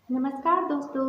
नमस्कार दोस्तों,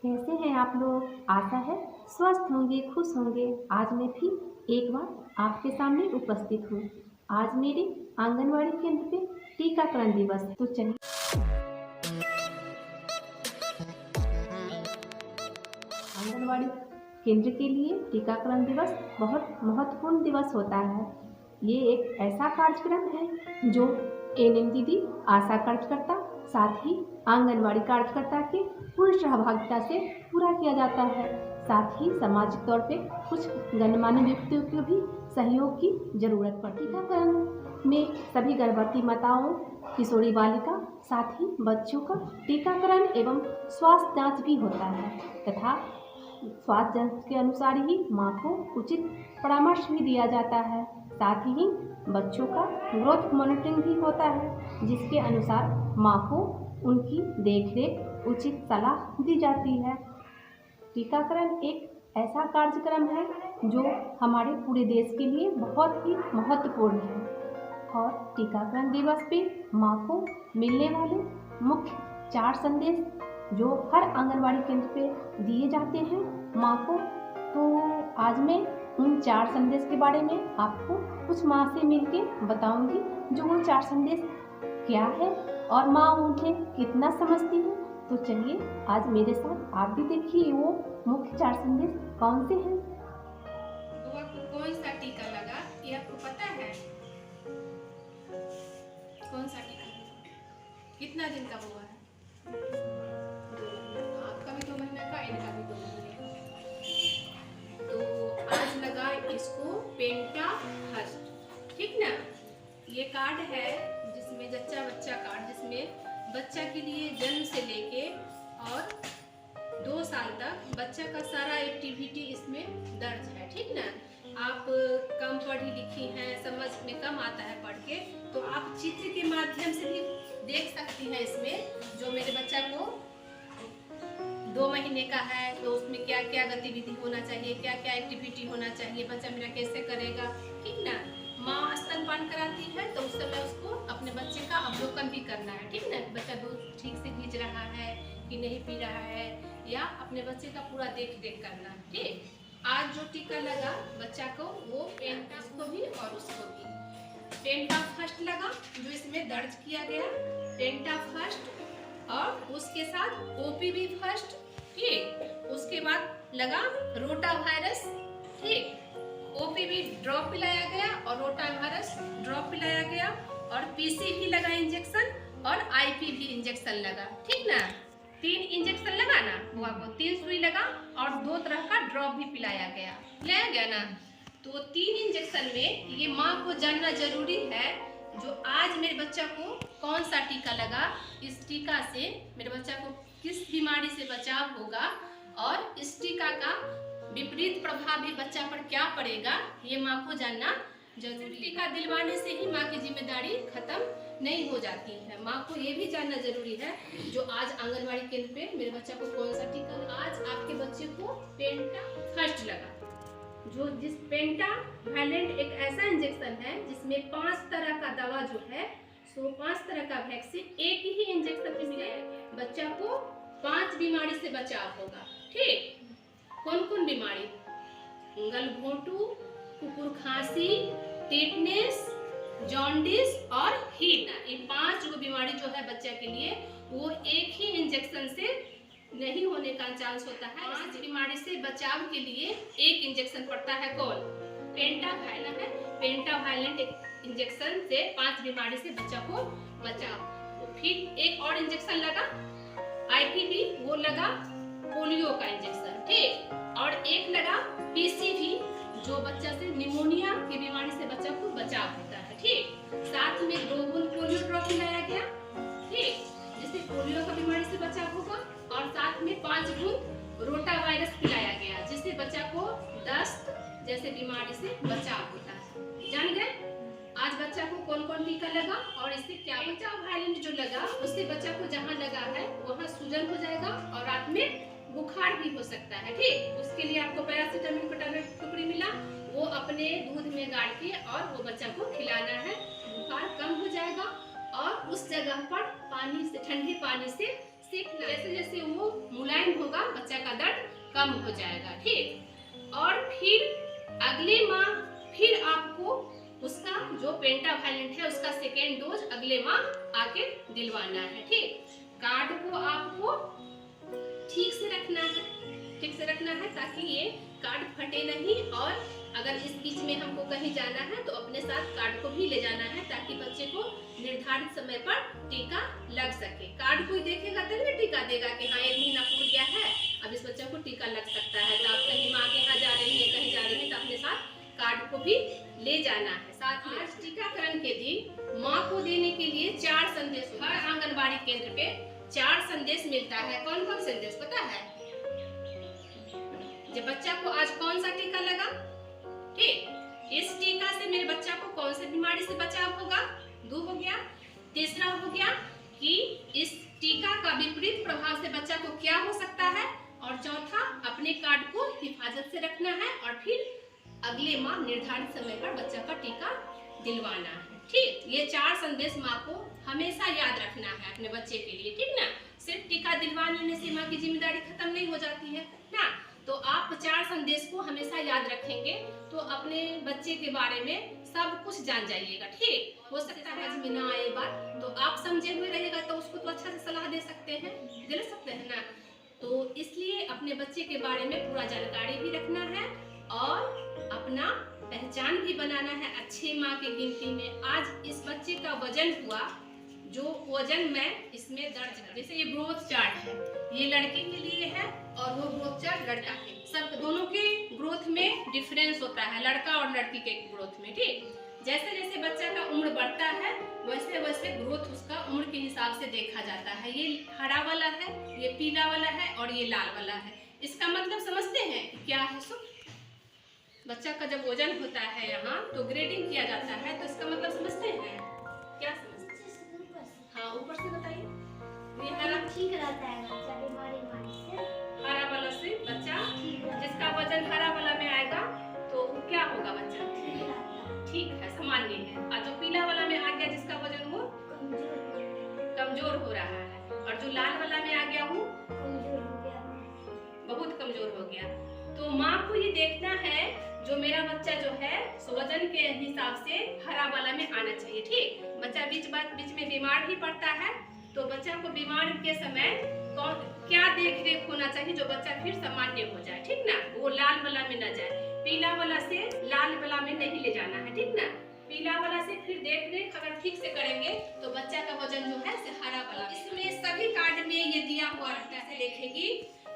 कैसे हैं आप लोग? आशा है स्वस्थ होंगे, खुश होंगे। आज मैं फिर एक बार आपके सामने उपस्थित हूँ। आज मेरे आंगनवाड़ी केंद्र पे टीकाकरण दिवस है। तो चलिए, आंगनवाड़ी केंद्र के लिए टीकाकरण दिवस बहुत महत्वपूर्ण दिवस होता है। ये एक ऐसा कार्यक्रम है जो एएनएम दीदी, आशा कार्यकर्ता, साथ ही आंगनवाड़ी कार्यकर्ता के पूर्ण सहभागिता से पूरा किया जाता है। साथ ही सामाजिक तौर पे कुछ गणमान्य व्यक्तियों को भी सहयोग की जरूरत पड़ती है। टीकाकरण में सभी गर्भवती माताओं, किशोरी बालिका, साथ ही बच्चों का टीकाकरण एवं स्वास्थ्य जांच भी होता है तथा स्वास्थ्य जांच के अनुसार ही माँ को उचित परामर्श भी दिया जाता है। साथ ही बच्चों का ग्रोथ मॉनिटरिंग भी होता है, जिसके अनुसार माँ को उनकी देखरेख उचित सलाह दी जाती है। टीकाकरण एक ऐसा कार्यक्रम है जो हमारे पूरे देश के लिए बहुत ही महत्वपूर्ण है और टीकाकरण दिवस पे माँ को मिलने वाले मुख्य 4 संदेश जो हर आंगनवाड़ी केंद्र पे दिए जाते हैं माँ को। तो आज मैं उन 4 संदेश के बारे में आपको कुछ माँ से मिलके बताऊंगी, जो वो 4 संदेश क्या है और माँ उन्हें कितना समझती है। तो चलिए, आज मेरे साथ आप भी देखिए वो मुख्य 4 संदेश कौन से हैं। बुआ को कौन सा टीका लगा ये आपको पता है? कौन सा टीका लगा? कितना दिन का बुआ है? आपका भी 2 महीने का, इनका भी 2 महीने का। तो आज लगा इसको पेंटा फर्स्ट, ठीक ना? ये कार्ड है जिसमें जच्चा बच्चा कार्ड, जिसमें बच्चा के लिए जन्म से लेके और 2 साल तक बच्चा का सारा एक्टिविटी इसमें दर्ज है, ठीक ना? आप कम पढ़ी लिखी हैं, समझ में कम आता है पढ़ के, तो आप चित्र के माध्यम से भी देख सकती हैं इसमें। जो मेरे बच्चा को 2 महीने का है तो उसमें क्या क्या गतिविधि होना चाहिए, क्या क्या एक्टिविटी होना चाहिए, बच्चा मेरा कैसे करेगा, ठीक ना? माँ स्तनपान कराती है तो उस समय उसको अपने बच्चे का अवलोकन भी करना है, ठीक ना? बच्चा दूध ठीक से खींच रहा है कि नहीं पी रहा है, या अपने बच्चे का पूरा देख रेख करना, ठीक। आज जो टीका लगा बच्चा को वो पेंटा को भी और उसको भी पेंटा फर्स्ट लगा, जो इसमें दर्ज किया गया पेंटा फर्स्ट, और उसके साथ ओपीवी फर्स्ट, ठीक। उसके बाद लगा रोटा वायरस, ठीक। ओपीवी ड्रॉप पिलाया गया और रोटा वायरस ड्रॉप पिलाया गया, और पीसीवी लगा इंजेक्शन, और आईपीवी इंजेक्शन लगा, ठीक ना? 3 इंजेक्शन लगा ना बुआ को, 3 सुई लगा और 2 तरह का ड्रॉप भी पिलाया गया ना। तो 3 इंजेक्शन में ये माँ को जानना जरूरी है जो आज मेरे बच्चा को कौन सा टीका लगा, इस टीका से मेरे बच्चा को किस बीमारी से बचाव होगा, और इस टीका का विपरीत प्रभाव भी बच्चा पर क्या पड़ेगा, ये माँ को जानना जरूरी। टीका दिलवाने से ही माँ की जिम्मेदारी खत्म नहीं हो जाती है। माँ को ये भी जानना जरूरी है जो आज आंगनवाड़ी केंद्र पे मेरे बच्चा को कौन सा टीका लगा। आज आपके बच्चे को पेंटा फर्स्ट लगा, जो जिस पेंटा वैलेंट एक ऐसा इंजेक्शन है जिसमें 5 तरह का दवा जो है, सो 5 तरह का वैक्सीन एक ही इंजेक्शन में मिले, बच्चा को 5 बीमारी से बचाव होगा, ठीक। कौन कौन बीमारी? गलघोंटू, कुकुर खांसी, टिटनेस, जॉन्डिस और हीना, ये 5 बीमारी जो है बच्चा के लिए वो एक ही इंजेक्शन से नहीं होने का चांस होता है। 5 बीमारी से बचाव के लिए एक इंजेक्शन पड़ता है, कौन? पेंटावायलेंट है। पेंटावायलेंट इंजेक्शन से 5 बीमारी से बच्चा को बचाव। फिर एक और इंजेक्शन लगा आईपीवी, वो लगा पोलियो का इंजेक्शन, ठीक। और एक लगा पीसीवी, जो बच्चा से निमोनिया की बीमारी से बच्चा को बचाव होता है, ठीक। साथ में 2 बूंद पोलियो ड्रॉप पिलाया गया, ठीक, जिससे पोलियो का बीमारी से बचाव होगा, और साथ में 5 बूंद रोटा वायरस पिलाया गया, जिससे बच्चा को दस्त जैसे बीमारी से बचाव होता है। जान गए आज बच्चा को कौन कौन टीका लगा और इससे क्या बचाव? वायलेंट जो लगा उससे बच्चा को जहाँ लगा है वहाँ सूजन हो जाएगा और रात में बुखार भी हो सकता है, ठीक। उसके लिए आपको पैरासीटामोल का टुकड़ी मिला, वो अपने दूध में गाड़ के और वो बच्चा को खिलाना है, बुखार कम हो जाएगा। और उस जगह पर पानी से, ठंडे पानी से सीखना, जैसे जैसे वो मुलायम होगा बच्चा का दर्द कम हो जाएगा। ठीक, और फिर अगले माह फिर आपको उसका जो पेंटावायलेंट है उसका सेकेंड डोज अगले माह आके दिलवाना है। ठीक, कार्ड को आपको ठीक से रखना है ताकि ये कार्ड फटे नहीं, और अगर इस बीच में हमको कहीं जाना है तो अपने साथ कार्ड को भी ले जाना है ताकि बच्चे को निर्धारित समय पर टीका लग सके। कार्ड कोई देखेगा तभी टीका देगा कि हाँ 1 महीना पूरा गया है, अब इस बच्चे को टीका लग सकता है। तो आप कहीं माँ के यहाँ जा रही है, कहीं जा रही है तो अपने साथ कार्ड को भी ले जाना है। साथ ही आज टीकाकरण के दिन माँ को देने के लिए 4 संदेश, हर आंगनबाड़ी केंद्र पे 4 संदेश मिलता है। कौन कौन संदेश पता है? जब बच्चा को आज कौन सा टीका लगा, ठीक, इस टीका से मेरे बच्चा को कौन सी बीमारी से बचाव होगा, 2 हो गया। तीसरा हो गया कि इस टीका का विपरीत प्रभाव से बच्चा को क्या हो सकता है, और चौथा अपने कार्ड को हिफाजत से रखना है, और फिर अगले माह निर्धारित समय पर बच्चा का टीका दिलवाना है। ठीक, ये 4 संदेश माँ को हमेशा याद रखना है अपने बच्चे के लिए। ठीक ना, सिर्फ टीका दिलवाने से माँ की जिम्मेदारी खत्म नहीं हो जाती है ना। तो आप 4 संदेश को हमेशा याद रखेंगे तो अपने बच्चे के बारे में सब कुछ जान जाइएगा। ठीक, हो सकता है आज में ना आए बात तो आप समझे हुए रहेगा तो उसको तो अच्छा से सलाह दे सकते हैं ना। तो इसलिए अपने बच्चे के बारे में पूरा जानकारी भी रखना है और अपना पहचान भी बनाना है अच्छे माँ के गिनती में। आज इस बच्चे का वजन हुआ, जो वजन मैं इसमें दर्ज है, जैसे ये ग्रोथ चार्ट है, ये लड़के के लिए है और वो ग्रोथ चार्ट लड़का के, सब दोनों के ग्रोथ में डिफरेंस होता है, लड़का और लड़की के ग्रोथ में। ठीक, जैसे जैसे बच्चा का उम्र बढ़ता है वैसे वैसे ग्रोथ उसका उम्र के हिसाब से देखा जाता है। ये हरा वाला है, ये पीला वाला है और ये लाल वाला है। इसका मतलब समझते हैं क्या है? सो बच्चा का जब वजन होता है यहाँ तो ग्रेडिंग किया जाता है, तो इसका मतलब समझते हैं क्या? समझते हैं? हाँ, ऊपर से बताइए। ये हरा ठीक रहता है बच्चा बीमारी से, हरा वाला से बच्चा जिसका वजन हरा वाला में आएगा तो क्या होगा? बच्चा ठीक है, सामान्य है। और जो पीला वाला में आ गया जिसका वजन वो कमजोर हो रहा है, और जो लाल वाला में आ गया वो बहुत कमजोर हो गया। तो माँ को ये देखना है जो मेरा बच्चा जो है वजन के हिसाब से हरा वाला में आना चाहिए। ठीक, बच्चा बीच में बीमार भी पड़ता है तो बच्चा को बीमार के समय क्या देख रेख होना चाहिए जो बच्चा फिर सामान्य हो जाए। ठीक ना, वो लाल वाला में न जाए, पीला वाला से लाल वाला में नहीं ले जाना है। ठीक ना, पीला वाला से फिर देख रेख अगर ठीक से करेंगे तो बच्चा का वजन जो है हरा वाला। इसमें सभी कार्ड में ये दिया हुआ रहता है, देखेगी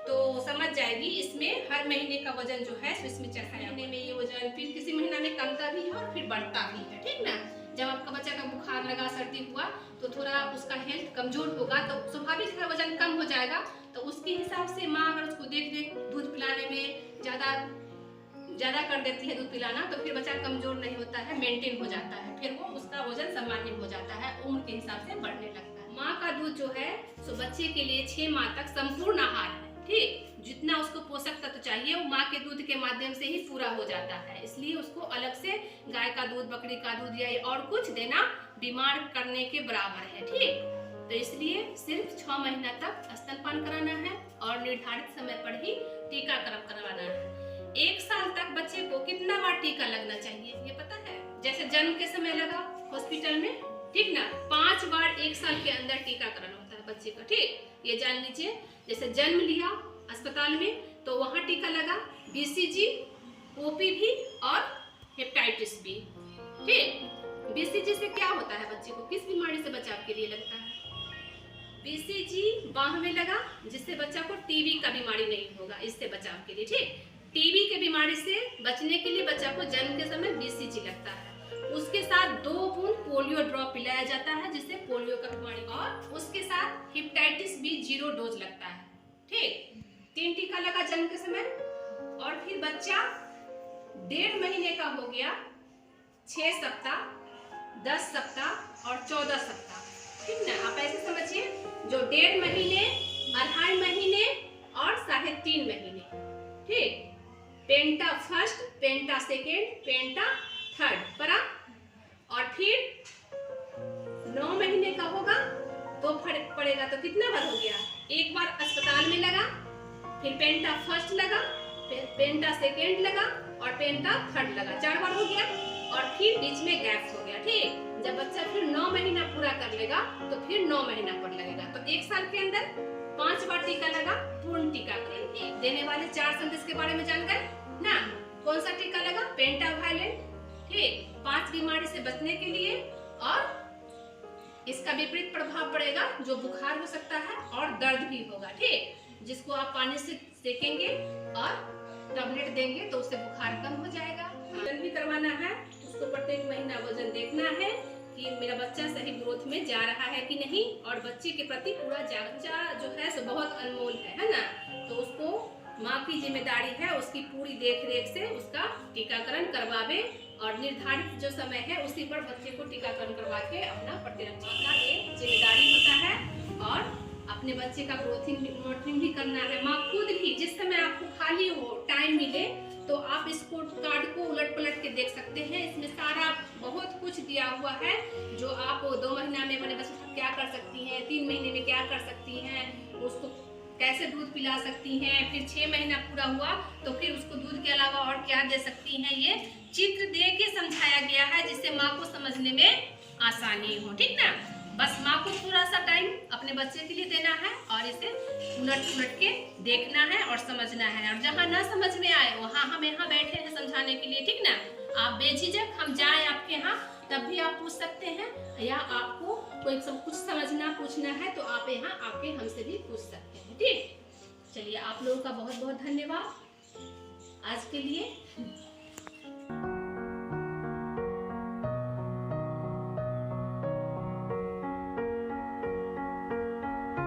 तो समझ जाएगी इसमें हर महीने का वजन जो है इसमें चढ़ाया, महीने में ये वजन फिर किसी महीना में कमता भी है और फिर बढ़ता भी है। ठीक ना, जब आपका बच्चा का बुखार लगा, सर्दी हुआ तो थोड़ा उसका हेल्थ कमजोर होगा तो स्वाभाविक है वजन कम हो जाएगा। तो उसके हिसाब से माँ अगर उसको देख देख दूध पिलाने में ज्यादा कर देती है दूध पिलाना, तो फिर बच्चा कमजोर नहीं होता है, मेंटेन हो जाता है, फिर वो उसका वजन सामान्य हो जाता है, उम्र के हिसाब से बढ़ने लगता है। माँ का दूध जो है सो बच्चे के लिए 6 माह तक संपूर्ण आहार है। ठीक, जितना उसको पोषक तत्व चाहिए वो माँ के दूध के माध्यम से ही पूरा हो जाता है, इसलिए उसको अलग से गाय का दूध, बकरी का दूध या और कुछ देना बीमार करने के बराबर है। ठीक, तो इसलिए सिर्फ 6 महीना तक स्तनपान कराना है और निर्धारित समय पर ही टीकाकरण करवाना है। 1 साल तक बच्चे को कितना बार टीका लगना चाहिए ये पता है? जैसे जन्म के समय लगा हॉस्पिटल में, ठीक ना, 5 बार 1 साल के अंदर टीकाकरण होता है बच्चे का। ठीक, ये जान लीजिए। जैसे जन्म लिया अस्पताल में तो वहाँ टीका लगा, BCG, OPV और हेपेटाइटिस बी। ठीक, BCG से क्या होता है बच्चे को, किस बीमारी से बचाव के लिए लगता है? BCG बाह में लगा जिससे बच्चा को टीबी का बीमारी नहीं होगा, इससे बचाव के लिए। ठीक, टीबी के बीमारी से बचने के लिए बच्चा को जन्म के समय BCG लगता है, उसके साथ 2 बूंद पोलियो ड्रॉप पिलाया जाता है जिससे पोलियो का बीमारी, और उसके साथ हेपेटाइटिस बी 0 डोज लगता है। ठीक, 3 टीका लगा जन्म के समय, और फिर बच्चा 1.5 महीने का हो गया 6 सप्ताह, 10 सप्ताह और 14 सप्ताह। ठीक ना, आप ऐसे समझिए जो 1.5 महीने, 2.5 महीने और 3.5 महीने। ठीक, पेंटा फर्स्ट, पेंटा सेकेंड, पेंटा थर्ड परा, और फिर 9 महीने का होगा तो फर्क पड़ेगा तो कितना बार हो गया? एक बार अस्पताल में लगा, फिर पेंटा फर्स्ट लगा, फिर पेंटा सेकेंड लगा और पेंटा थर्ड लगा, 4 बार हो गया। और फिर बीच में गैप हो गया। ठीक, जब बच्चा फिर 9 महीना पूरा कर लेगा तो फिर 9 महीना पर लगेगा। तो 1 साल के अंदर 5 बार टीका लगा, पूर्ण टीकाकरण। देने वाले 4 संदेश के बारे में जान गए ना। कौन सा टीका लगा? पेंटावायलेंट। ठीक, 5 बीमारी से बचने के लिए, और इसका विपरीत प्रभाव पड़ेगा जो बुखार हो सकता है और दर्द भी होगा। ठीक, जिसको आप पानी से सेकेंगे और टैबलेट देंगे तो उससे बुखार कम हो जाएगा। वजन भी करवाना है, उसको प्रत्येक महीना वजन देखना है कि मेरा बच्चा सही ग्रोथ में जा रहा है कि नहीं, और बच्चे के प्रति पूरा बच्चा जो है सो बहुत अनमोल है ना। तो उसको माँ की जिम्मेदारी है उसकी पूरी देख रेख से उसका टीकाकरण करवावे, और निर्धारित जो समय है उसी पर बच्चे को टीकाकरण करवा के अपना प्रतिरक्षण का एक जिम्मेदारी होता है। और अपने बच्चे का ग्रोथिंग मॉनिटरिंग भी करना है। माँ खुद भी जिस समय आपको खाली हो, टाइम मिले, तो आप इस कार्ड को उलट पलट के देख सकते हैं। इसमें सारा बहुत कुछ दिया हुआ है जो आप 2 महीना में अपने बच्चे को क्या कर सकती हैं, 3 महीने में क्या कर सकती हैं, उसको कैसे दूध पिला सकती हैं, फिर 6 महीना पूरा हुआ तो फिर उसको दूध के अलावा और क्या दे सकती हैं। ये चित्र दे के समझाया गया है जिससे माँ को समझने में आसानी हो। ठीक ना, बस माँ को थोड़ा सा टाइम अपने बच्चे के लिए देना है और इसे उलट उलट के देखना है और समझना है। और जहाँ ना समझ में आए वहाँ हम यहाँ बैठे हैं समझाने के लिए। ठीक ना, आप बेझिझक हम जाएं आपके यहाँ तब भी आप पूछ सकते हैं, या आपको कोई सब कुछ समझना पूछना है तो आप यहाँ आके हमसे भी पूछ सकते हैं। ठीक, चलिए आप लोगों का बहुत बहुत धन्यवाद आज के लिए।